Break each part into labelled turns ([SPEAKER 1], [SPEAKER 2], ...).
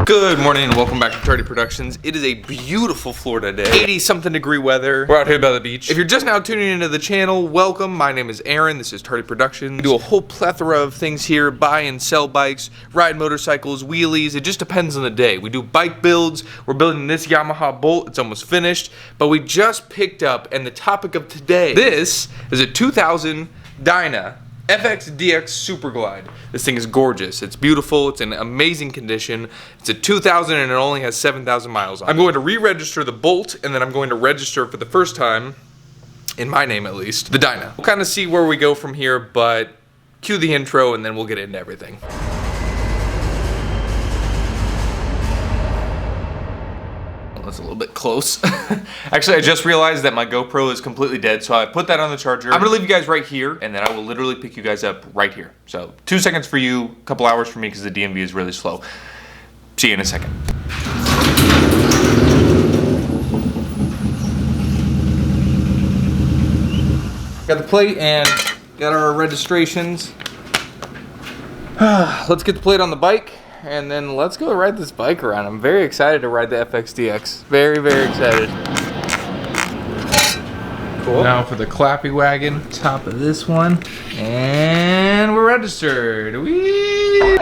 [SPEAKER 1] Good morning and welcome back to Tardy Productions. It is a beautiful Florida day, 80-something degree weather. We're out here by the beach. If you're just now tuning into the channel, welcome. My name is Aaron. This is Tardy Productions. We do a whole plethora of things here: buy and sell bikes, ride motorcycles, wheelies. It just depends on the day. We do bike builds. We're building this Yamaha Bolt. It's almost finished, but we just picked up, and the topic of today, this is a 2000 Dyna FXDX Super Glide. This thing is gorgeous. It's beautiful. It's in amazing condition. It's a 2000 and it only has 7,000 miles on it. I'm going to re-register the Bolt, and then I'm going to register for the first time, in my name at least, the Dyna. We'll kind of see where we go from here, but cue the intro and then we'll get into everything. That's a little bit close. Actually, I just realized that my GoPro is completely dead, so I put that on the charger. I'm gonna leave you guys right here, and then I will literally pick you guys up right here. So 2 seconds for you, a couple hours for me, because the DMV is really slow. See you in a second. Got the plate and got our registrations. Let's get the plate on the bike, and then let's go ride this bike around. I'm very excited to ride the FXDX. Very, very excited. Cool. Now for the clappy wagon, top of this one. And we're registered. Whee!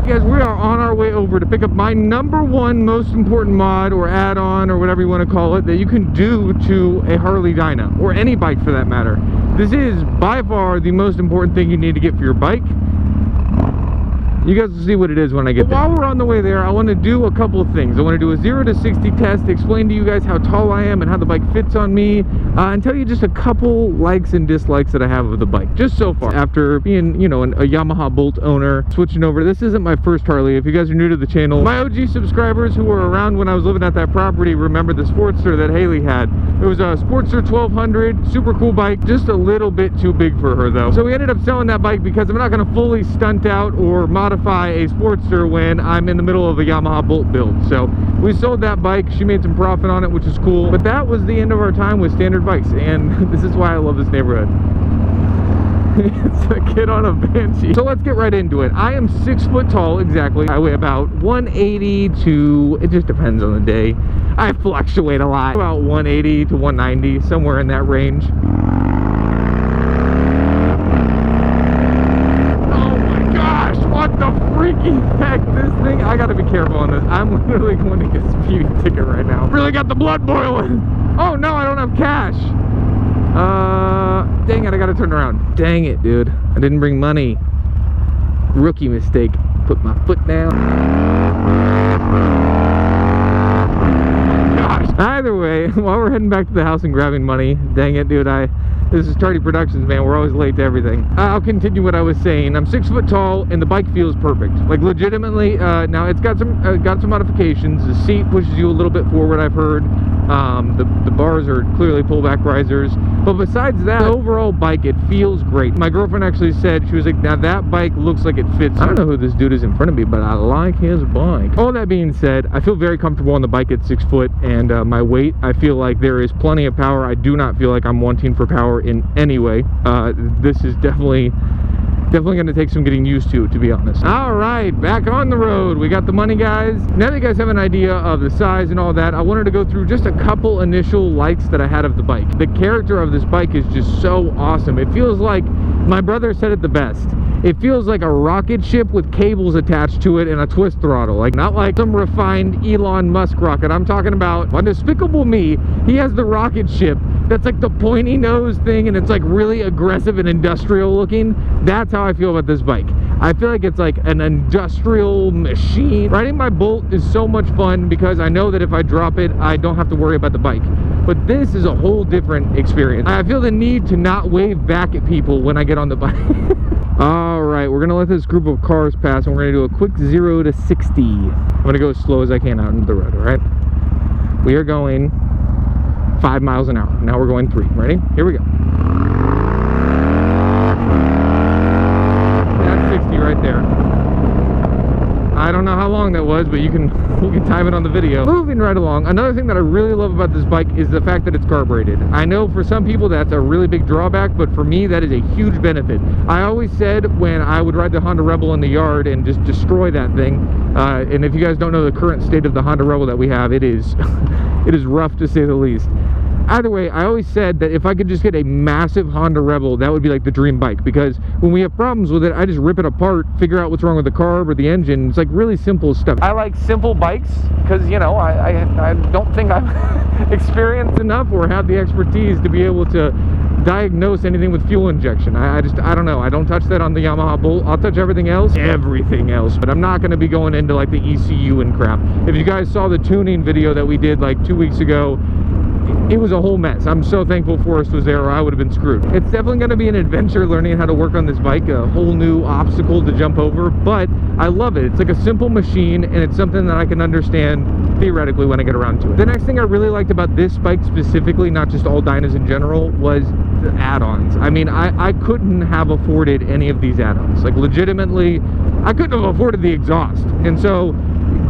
[SPEAKER 1] Guys, we are on our way over to pick up my #1 most important mod or add-on or whatever you want to call it that you can do to a Harley Dyna, or any bike for that matter. This is by far the most important thing you need to get for your bike. You guys will see what it is when I get there. While we're on the way there, I want to do a couple of things. I want to do a 0 to 60 test, explain to you guys how tall I am and how the bike fits on me, and tell you just a couple likes and dislikes that I have of the bike, just so far. After being, you know, a Yamaha Bolt owner, switching over, this isn't my first Harley. If you guys are new to the channel, my OG subscribers who were around when I was living at that property remember the Sportster that Haley had. It was a Sportster 1200, super cool bike, just a little bit too big for her though. So we ended up selling that bike because I'm not going to fully stunt out or modify a Sportster when I'm in the middle of a Yamaha Bolt build. So we sold that bike. She made some profit on it, which is cool. But that was the end of our time with standard bikes, and this is why I love this neighborhood. It's a kid on a Banshee. So let's get right into it. I am 6 foot tall, exactly. I weigh about 180 to, it just depends on the day. I fluctuate a lot. About 180 to 190, somewhere in that range. What the freaking heck, this thing, I gotta be careful on this. I'm literally going to get a speeding ticket right now. Really got the blood boiling. Oh no, I don't have cash. Dang it, I gotta turn around. Dang it, dude, I didn't bring money. Rookie mistake. Put my foot down. Gosh. Either way, while we're heading back to the house and grabbing money, dang it, dude, this is Tardy Productions, man. We're always late to everything. I'll continue what I was saying. I'm 6 foot tall, and the bike feels perfect. Like, legitimately. Now it's got some modifications. The seat pushes you a little bit forward, I've heard. The bars are clearly pullback risers. But besides that, the overall bike, it feels great. My girlfriend actually said, she was like, now that bike looks like it fits. I don't know who this dude is in front of me, but I like his bike. All that being said, I feel very comfortable on the bike at 6 foot, and my weight, I feel like there is plenty of power. I do not feel like I'm wanting for power in any way. This is definitely going to take some getting used to be honest. All right, back on the road. We got the money, guys. Now that you guys have an idea of the size and all that, I wanted to go through just a couple initial likes that I had of the bike. The character of this bike is just so awesome. It feels like, my brother said it the best, it feels like a rocket ship with cables attached to it and a twist throttle. Like, not like some refined Elon Musk rocket. I'm talking about, on Despicable Me, he has the rocket ship that's like the pointy nose thing, and it's like really aggressive and industrial looking. That's how I feel about this bike. I feel like it's like an industrial machine. Riding my Bolt is so much fun because I know that if I drop it, I don't have to worry about the bike. But this is a whole different experience. I feel the need to not wave back at people when I get on the bike. All right, we're gonna let this group of cars pass, and we're gonna do a quick 0 to 60. I'm gonna go as slow as I can out into the road, all right? We are going 5 miles an hour. Now we're going 3. Ready? Here we go. That's 60 right there. I don't know how long that was, but you can time it on the video. Moving right along, another thing that I really love about this bike is the fact that it's carbureted. I know for some people that's a really big drawback, but for me that is a huge benefit. I always said when I would ride the Honda Rebel in the yard and just destroy that thing, and if you guys don't know the current state of the Honda Rebel that we have, it is it is rough to say the least. Either way, I always said that if I could just get a massive Honda Rebel, that would be like the dream bike, because when we have problems with it, I just rip it apart, figure out what's wrong with the carb or the engine. It's like really simple stuff. I like simple bikes because, you know, I don't think I'm experienced enough or have the expertise to be able to diagnose anything with fuel injection. I don't know. I don't touch that on the Yamaha Bolt. I'll touch everything else, but I'm not going to be going into like the ECU and crap. If you guys saw the tuning video that we did like 2 weeks ago, it was a whole mess. I'm so thankful Forrest was there or I would have been screwed. It's definitely going to be an adventure learning how to work on this bike, a whole new obstacle to jump over, but I love it. It's like a simple machine and it's something that I can understand theoretically when I get around to it. The next thing I really liked about this bike specifically, not just all Dynas in general, was the add-ons. I mean, I couldn't have afforded any of these add-ons. Like legitimately, I couldn't have afforded the exhaust. And so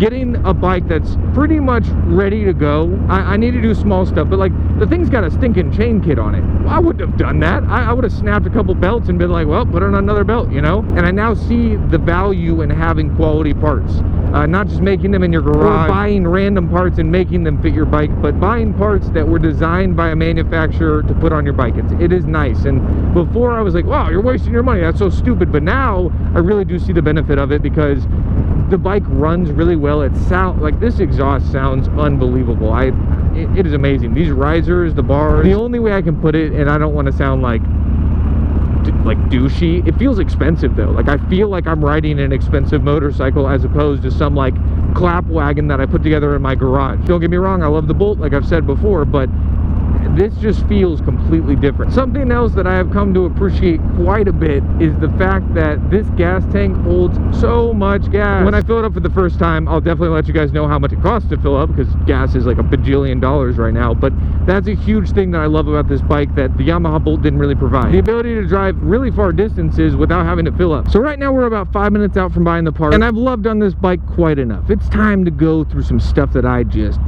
[SPEAKER 1] getting a bike that's pretty much ready to go, I need to do small stuff, but like the thing's got a stinking chain kit on it. Well, I wouldn't have done that. I would have snapped a couple belts and been like, well, put on another belt, you know? And I now see the value in having quality parts, not just making them in your garage or buying random parts and making them fit your bike, but buying parts that were designed by a manufacturer to put on your bike. It is nice. And before I was like, wow, you're wasting your money, that's so stupid, but now I really do see the benefit of it because the bike runs really well. It sounds like this exhaust sounds unbelievable. It is amazing. These risers, the bars, the only way I can put it, and I don't want to sound like douchey, it feels expensive though. Like I feel like I'm riding an expensive motorcycle as opposed to some like clap wagon that I put together in my garage. Don't get me wrong, I love the Bolt like I've said before, but this just feels completely different. Something else that I have come to appreciate quite a bit is the fact that this gas tank holds so much gas. When I fill it up for the first time, I'll definitely let you guys know how much it costs to fill up, because gas is like a bajillion dollars right now, but that's a huge thing that I love about this bike that the Yamaha Bolt didn't really provide. The ability to drive really far distances without having to fill up. So right now we're about 5 minutes out from buying the part, and I've loved on this bike quite enough. It's time to go through some stuff that I just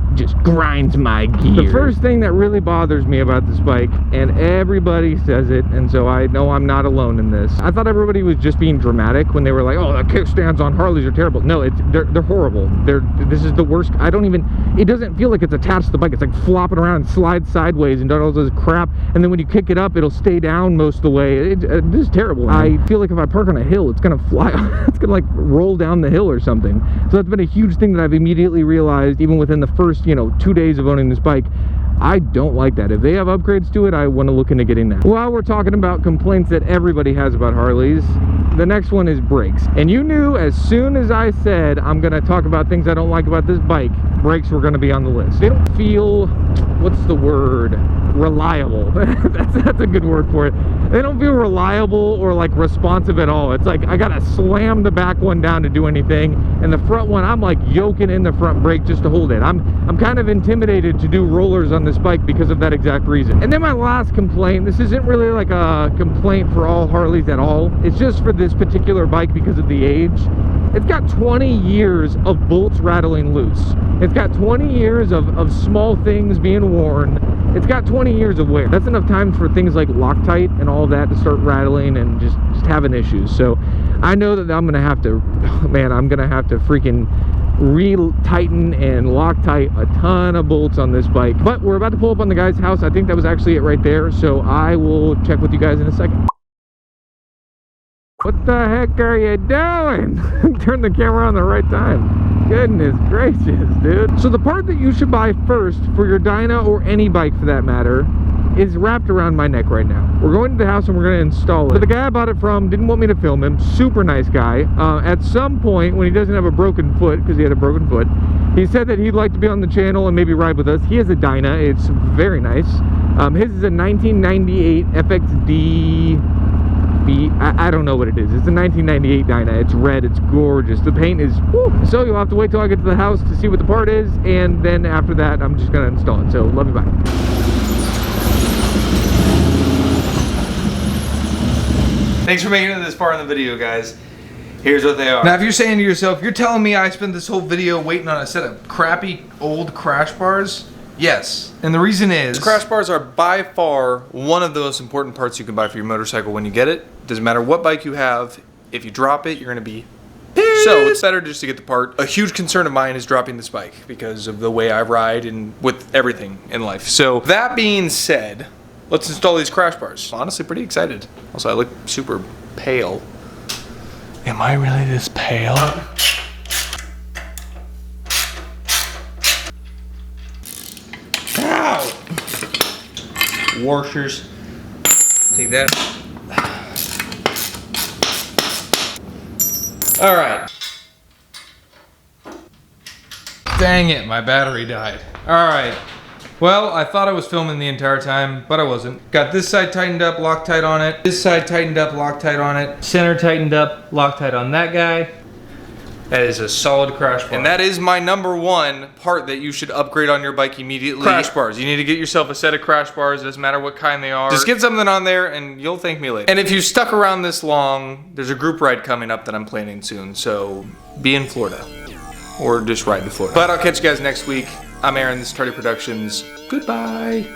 [SPEAKER 1] grinds my gears. The first thing that really bothers me about this bike, and everybody says it, and so I know I'm not alone in this. I thought everybody was just being dramatic when they were like, oh, the kickstands on Harleys are terrible. No, they're horrible. This is the worst. It doesn't feel like it's attached to the bike. It's like flopping around and slides sideways and does all this crap, and then when you kick it up, it'll stay down most of the way. This is terrible. I feel like if I park on a hill, it's gonna fly. It's gonna like roll down the hill or something. So that's been a huge thing that I've immediately realized, even within the first 2 days of owning this bike. I don't like that. If they have upgrades to it, I want to look into getting that. While we're talking about complaints that everybody has about Harleys, the next one is brakes. And you knew as soon as I said I'm going to talk about things I don't like about this bike, brakes were going to be on the list. They don't feel, what's the word? Reliable. that's a good word for it. They don't feel reliable or like responsive at all. It's like I gotta slam the back one down to do anything, and the front one I'm like yoking in the front brake just to hold it. I'm kind of intimidated to do rollers on this bike because of that exact reason. And then my last complaint, this isn't really like a complaint for all Harleys at all, it's just for this particular bike because of the age. It's got 20 years of bolts rattling loose. It's got 20 years of small things being worn. It's got 20 years of wear. That's enough time for things like Loctite and all that to start rattling and just having issues. So I know that I'm gonna have to, man, I'm gonna have to freaking re-tighten and Loctite a ton of bolts on this bike. But we're about to pull up on the guy's house. I think that was actually it right there. So I will check with you guys in a second. What the heck are you doing? Turn the camera on the right time. Goodness gracious, dude. So the part that you should buy first for your Dyna or any bike for that matter is wrapped around my neck right now. We're going to the house and we're going to install it. But the guy I bought it from didn't want me to film him. Super nice guy. At some point when he doesn't have a broken foot, because he had a broken foot, he said that he'd like to be on the channel and maybe ride with us. He has a Dyna. It's very nice. His is a 1998 FXD. I don't know what it is. It's a 1998 Dyna. It's red. It's gorgeous. The paint is woo. So you'll have to wait till I get to the house to see what the part is, and then after that I'm just gonna install it. So love you, bye. Thanks for making it this far in the video, guys.
[SPEAKER 2] Here's what they are.
[SPEAKER 3] Now if you're saying to yourself, you're telling me I spent this whole video waiting on a set of crappy old crash bars? Yes. And the reason is...
[SPEAKER 2] Crash bars are by far one of the most important parts you can buy for your motorcycle when you get it. Doesn't matter what bike you have, if you drop it, you're gonna be pissed. So it's better just to get the part. A huge concern of mine is dropping this bike because of the way I ride and with everything in life. So that being said, let's install these crash bars. Honestly, pretty excited. Also, I look super pale. Am I really this pale? Ow! Washers. Take that. All right.
[SPEAKER 3] Dang it, my battery died. All right. Well, I thought I was filming the entire time, but I wasn't. Got this side tightened up, Loctite on it. This side tightened up, Loctite on it. Center tightened up, Loctite on that guy. That is a solid crash bar.
[SPEAKER 2] And that is my #1 part that you should upgrade on your bike immediately. Crash bars. You need to get yourself a set of crash bars. It doesn't matter what kind they are. Just get something on there and you'll thank me later. And if you stuck around this long, there's a group ride coming up that I'm planning soon. So be in Florida. Or just ride to Florida. But I'll catch you guys next week. I'm Aaron, this is Tardy Productions. Goodbye.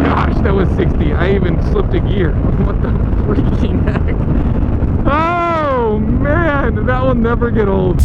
[SPEAKER 1] Gosh, that was 60. I even slipped a gear. What the freaking heck? Oh man, that will never get old.